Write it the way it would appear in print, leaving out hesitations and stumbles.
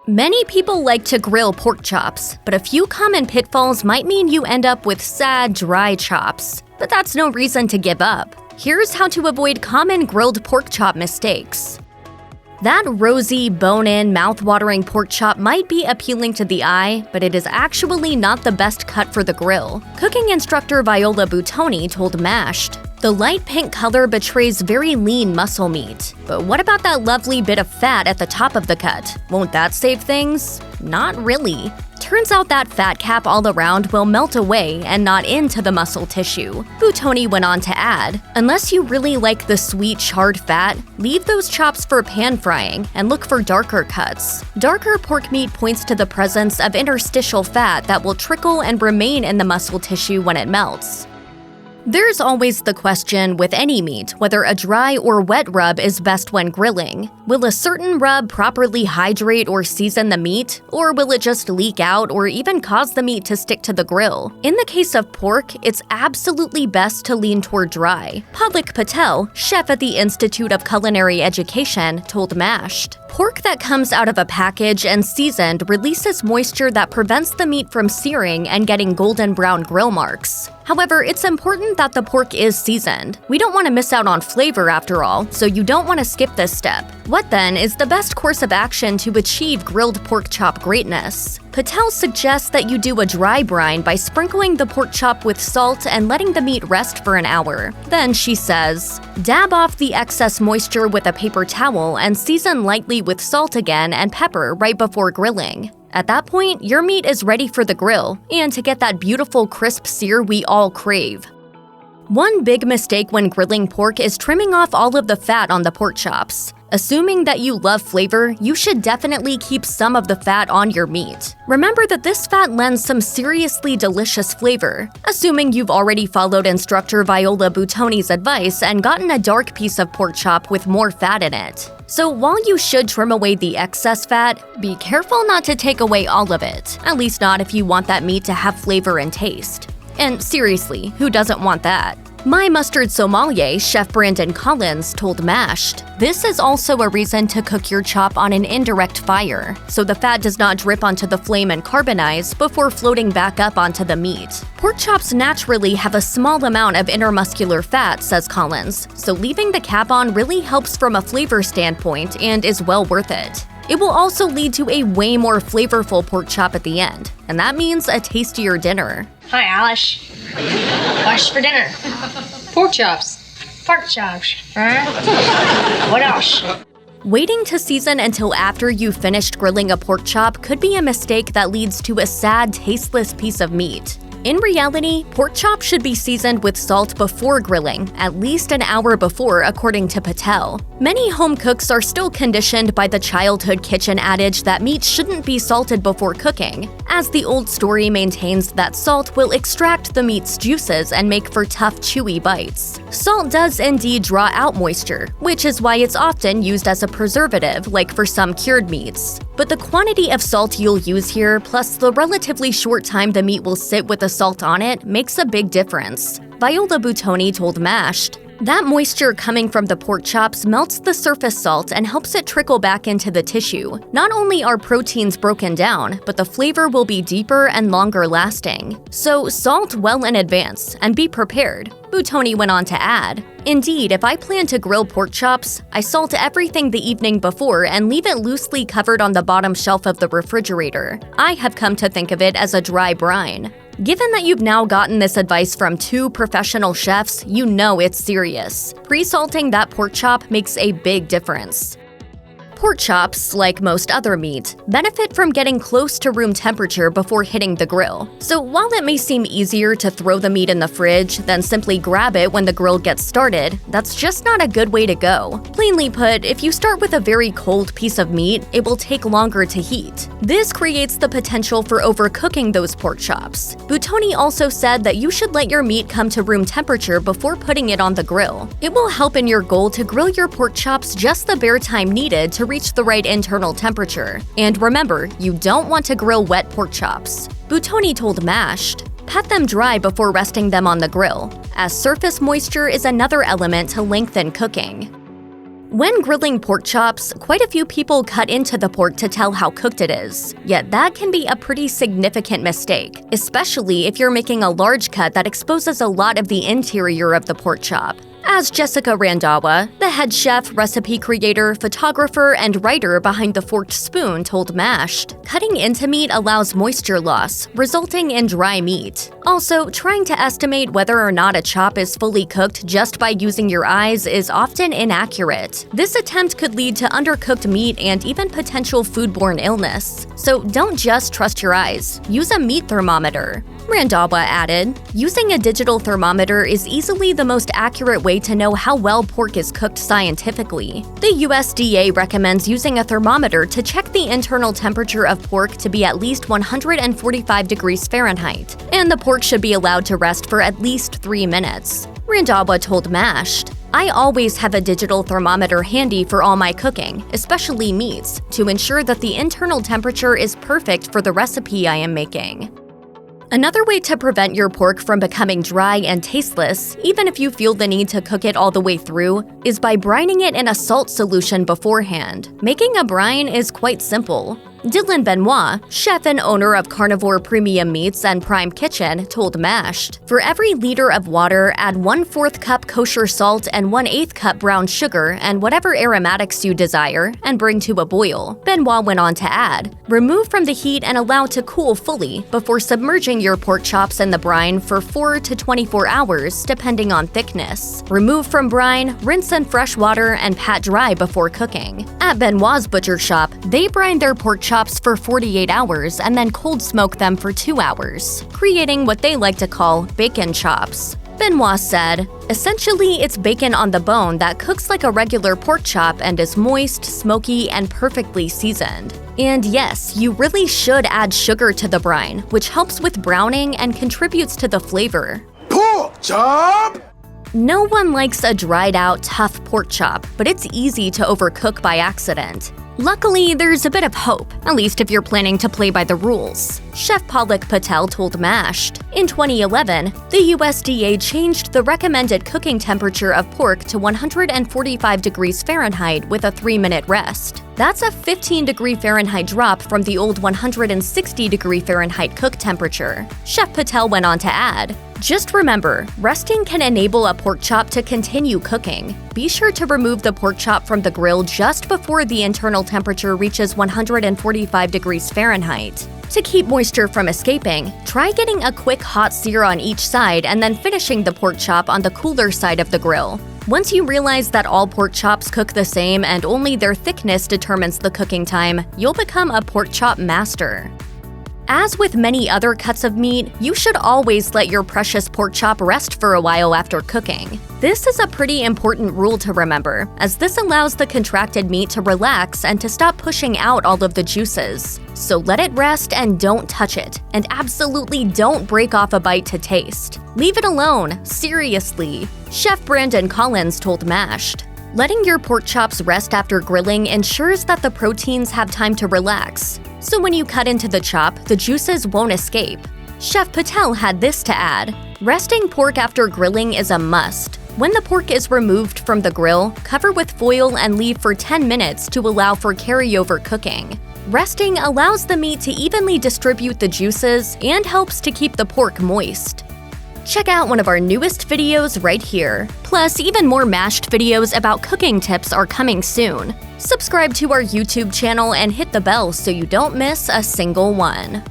Many people like to grill pork chops, but a few common pitfalls might mean you end up with sad, dry chops. But that's no reason to give up. Here's how to avoid common grilled pork chop mistakes. That rosy, bone-in, mouth-watering pork chop might be appealing to the eye, but it is actually not the best cut for the grill. Cooking instructor Viola Buttoni told Mashed, "The light pink color betrays very lean muscle meat. But what about that lovely bit of fat at the top of the cut? Won't that save things? Not really." Turns out that fat cap all around will melt away and not into the muscle tissue. Buttoni went on to add, "Unless you really like the sweet charred fat, leave those chops for pan frying and look for darker cuts. Darker pork meat points to the presence of interstitial fat that will trickle and remain in the muscle tissue when it melts." There's always the question with any meat whether a dry or wet rub is best when grilling. Will a certain rub properly hydrate or season the meat, or will it just leak out or even cause the meat to stick to the grill? In the case of pork, it's absolutely best to lean toward dry. Pavlik Patel, chef at the Institute of Culinary Education, told Mashed, "Pork that comes out of a package and seasoned releases moisture that prevents the meat from searing and getting golden brown grill marks. However, it's important that the pork is seasoned. We don't want to miss out on flavor after all, so you don't want to skip this step." What then is the best course of action to achieve grilled pork chop greatness? Patel suggests that you do a dry brine by sprinkling the pork chop with salt and letting the meat rest for an hour. Then she says, "Dab off the excess moisture with a paper towel and season lightly with salt again and pepper right before grilling. At that point, your meat is ready for the grill and to get that beautiful crisp sear we all crave." One big mistake when grilling pork is trimming off all of the fat on the pork chops. Assuming that you love flavor, you should definitely keep some of the fat on your meat. Remember that this fat lends some seriously delicious flavor, assuming you've already followed instructor Viola Buttoni's advice and gotten a dark piece of pork chop with more fat in it. So while you should trim away the excess fat, be careful not to take away all of it, at least not if you want that meat to have flavor and taste. And seriously, who doesn't want that? My Mustard Sommelier, Chef Brandon Collins, told Mashed, "This is also a reason to cook your chop on an indirect fire, so the fat does not drip onto the flame and carbonize before floating back up onto the meat. Pork chops naturally have a small amount of intermuscular fat," says Collins, "so leaving the cap on really helps from a flavor standpoint and is well worth it. It will also lead to a way more flavorful pork chop at the end, and that means a tastier dinner." Hi, Alice. What's for dinner? Pork chops. Pork chops. What else? Waiting to season until after you've finished grilling a pork chop could be a mistake that leads to a sad, tasteless piece of meat. In reality, pork chop should be seasoned with salt before grilling, at least an hour before, according to Patel. Many home cooks are still conditioned by the childhood kitchen adage that meat shouldn't be salted before cooking, as the old story maintains that salt will extract the meat's juices and make for tough, chewy bites. Salt does indeed draw out moisture, which is why it's often used as a preservative, like for some cured meats. But the quantity of salt you'll use here, plus the relatively short time the meat will sit with the salt on it, makes a big difference. Viola Buttoni told Mashed, "That moisture coming from the pork chops melts the surface salt and helps it trickle back into the tissue. Not only are proteins broken down, but the flavor will be deeper and longer lasting. So salt well in advance and be prepared." Buttoni went on to add, "Indeed, if I plan to grill pork chops, I salt everything the evening before and leave it loosely covered on the bottom shelf of the refrigerator. I have come to think of it as a dry brine." Given that you've now gotten this advice from two professional chefs, you know it's serious. Pre-salting that pork chop makes a big difference. Pork chops, like most other meat, benefit from getting close to room temperature before hitting the grill. So while it may seem easier to throw the meat in the fridge than simply grab it when the grill gets started, that's just not a good way to go. Plainly put, if you start with a very cold piece of meat, it will take longer to heat. This creates the potential for overcooking those pork chops. Buttoni also said that you should let your meat come to room temperature before putting it on the grill. It will help in your goal to grill your pork chops just the bare time needed to reach the right internal temperature. And remember, you don't want to grill wet pork chops. Buttoni told Mashed, "Pat them dry before resting them on the grill, as surface moisture is another element to lengthen cooking." When grilling pork chops, quite a few people cut into the pork to tell how cooked it is. Yet that can be a pretty significant mistake, especially if you're making a large cut that exposes a lot of the interior of the pork chop. As Jessica Randhawa, the head chef, recipe creator, photographer, and writer behind The Forked Spoon, told Mashed, cutting into meat allows moisture loss, resulting in dry meat. Also, trying to estimate whether or not a chop is fully cooked just by using your eyes is often inaccurate. This attempt could lead to undercooked meat and even potential foodborne illness. So don't just trust your eyes. Use a meat thermometer. Randhawa added, using a digital thermometer is easily the most accurate way to know how well pork is cooked scientifically. The USDA recommends using a thermometer to check the internal temperature of pork to be at least 145 degrees Fahrenheit, and the pork should be allowed to rest for at least 3 minutes. Randhawa told Mashed, I always have a digital thermometer handy for all my cooking, especially meats, to ensure that the internal temperature is perfect for the recipe I am making. Another way to prevent your pork from becoming dry and tasteless, even if you feel the need to cook it all the way through, is by brining it in a salt solution beforehand. Making a brine is quite simple. Dylan Benoit, chef and owner of Carnivore Premium Meats and Prime Kitchen, told Mashed, for every liter of water, add 1/4 cup kosher salt and 1/8 cup brown sugar and whatever aromatics you desire, and bring to a boil. Benoit went on to add, remove from the heat and allow to cool fully before submerging your pork chops in the brine for 4 to 24 hours, depending on thickness. Remove from brine, rinse in fresh water, and pat dry before cooking. At Benoit's butcher shop, they brine their pork chops for 48 hours and then cold smoke them for 2 hours, creating what they like to call bacon chops. Benoit said, essentially it's bacon on the bone that cooks like a regular pork chop and is moist, smoky, and perfectly seasoned. And yes, you really should add sugar to the brine, which helps with browning and contributes to the flavor. Pork chop! No one likes a dried-out, tough pork chop, but it's easy to overcook by accident. Luckily, there's a bit of hope, at least if you're planning to play by the rules. Chef Palak Patel told Mashed, in 2011, the USDA changed the recommended cooking temperature of pork to 145 degrees Fahrenheit with a 3-minute rest. That's a 15-degree Fahrenheit drop from the old 160-degree Fahrenheit cook temperature. Chef Patel went on to add, just remember, resting can enable a pork chop to continue cooking. Be sure to remove the pork chop from the grill just before the internal temperature reaches 145 degrees Fahrenheit. To keep moisture from escaping, try getting a quick hot sear on each side and then finishing the pork chop on the cooler side of the grill. Once you realize that all pork chops cook the same and only their thickness determines the cooking time, you'll become a pork chop master. As with many other cuts of meat, you should always let your precious pork chop rest for a while after cooking. This is a pretty important rule to remember, as this allows the contracted meat to relax and to stop pushing out all of the juices. So let it rest and don't touch it, and absolutely don't break off a bite to taste. Leave it alone, seriously. Chef Brandon Collins told Mashed, letting your pork chops rest after grilling ensures that the proteins have time to relax. So when you cut into the chop, the juices won't escape. Chef Patel had this to add, resting pork after grilling is a must. When the pork is removed from the grill, cover with foil and leave for 10 minutes to allow for carryover cooking. Resting allows the meat to evenly distribute the juices and helps to keep the pork moist. Check out one of our newest videos right here. Plus, even more Mashed videos about cooking tips are coming soon. Subscribe to our YouTube channel and hit the bell so you don't miss a single one.